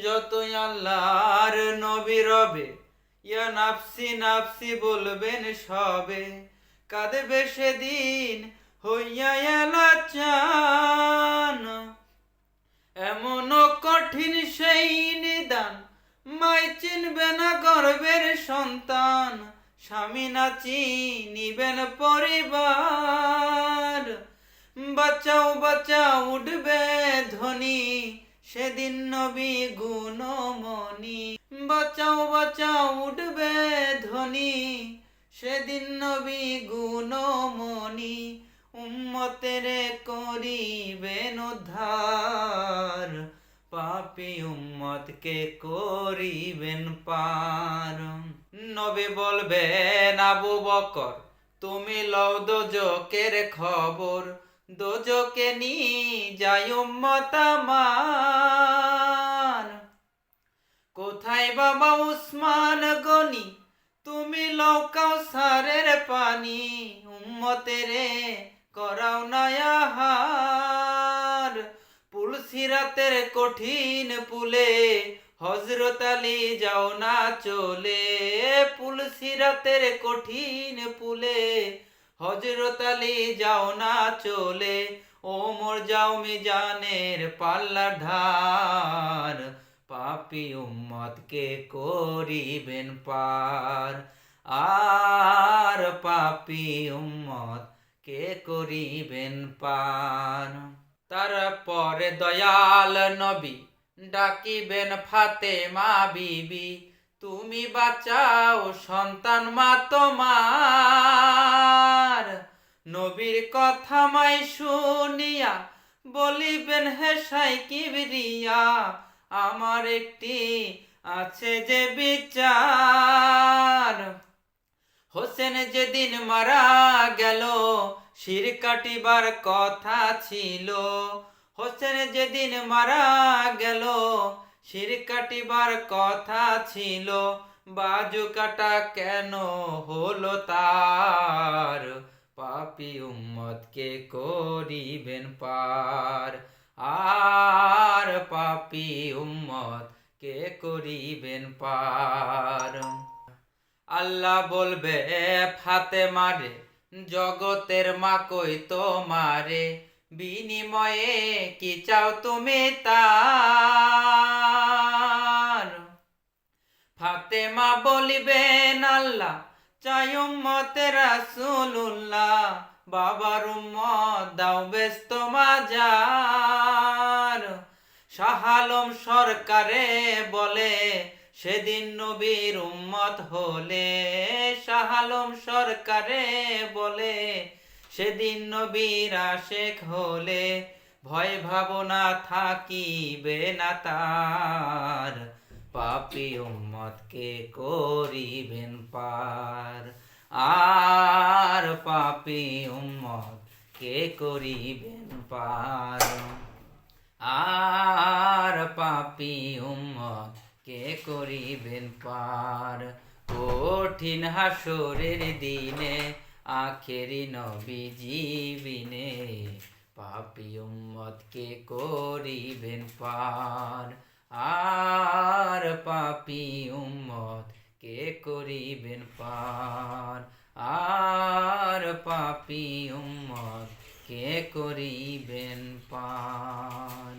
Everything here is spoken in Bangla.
যতই আল্লাহর নবী রবে, ইয়া নাফসি নাফসি বলবেন সবে, কাঁদবে সেদিন হইয়া এলাচান। এমন কঠিন সেই নিদান, মাই চিনবে না গর্বের সন্তান, স্বামী না চিনিবেন পরিবার। বাঁচাও বাঁচাও উঠবে ধ্বনি, সেদিন নবী গুণমণি। বাঁচাও বাঁচাও উঠবে ধ্বনি, সেদিন নবী গুণমণি। উম্মতেরে করিবেন উদ্ধার, পাপী উম্মতকে করিবেন পার। নবী বলবেন আবু বকর, তুমি লও দোজকের খবর, দোজকে নি যাই উম্মত আমার। কোথায় বাবা উসমান গনি, তুমি লও কাউসারের পানি, উম্মতেরে করাও না আহার। পুল সিরাতের কঠিন পুলে, হযরত আলী যাও না চলে। পুল সিরাতের কঠিন পুলে, হযরত আলী যাও না চলে। ওমর যাও মিজানের পাল্লা ধার, পাপী উম্মতকে করিবেন পার। আর পাপী উম্মত কে করিবেন পার। তারপরে দয়াল নবী ডাকিবেন ফাতেমা বিবি, তুমি বাঁচাও সন্তান মা তোমার। নবীর কথা মাই শুনিয়া বলিবেন হে সাই কিবরিয়া, আমার একটি আছে যে বিচার। হোসেন যেদিন মারা গেল, শির কাটিবার কথা ছিল। হোসেন যেদিন মারা গেল, শির কাটিবার কথা ছিল। বাজু কাটা কেন হলো তার, পাপী উম্মতকে করিবেন পার। আর পাপী উম্মত কে করিবেন পার। আল্লাহ বলবে ফাতেমারে, জগতের মা কই তোমারে, বিনিময়ে কি চাও তুমি তার। ফাতেমা বলিবেন আল্লাহ চাই উম্মতে রাসূলুল্লাহ, বাবার উম্মত দাও ব্যস্ত মাজার। শাহ আলম সরকারে বলে, সেদিন নবীর উম্মত হলে। শাহ আলম সরকারে বলে, সেদিন নবীর আশেক হলে। ভয় ভাবনা থাকিবে না তার, পাপী উম্মতকে করিবেন পার। আর পাপী উম্মত কে করিবেন পার। আর পাপী উম্মত কে করিবেন পার। কঠিন হাসরের দিনে আখেরি নবীজি বিনে, পাপী উম্মত কে করিবেন পার। আর পাপী উম্মত কে করিবেন পার। আর পাপী উম্মত কে করিবেন পার।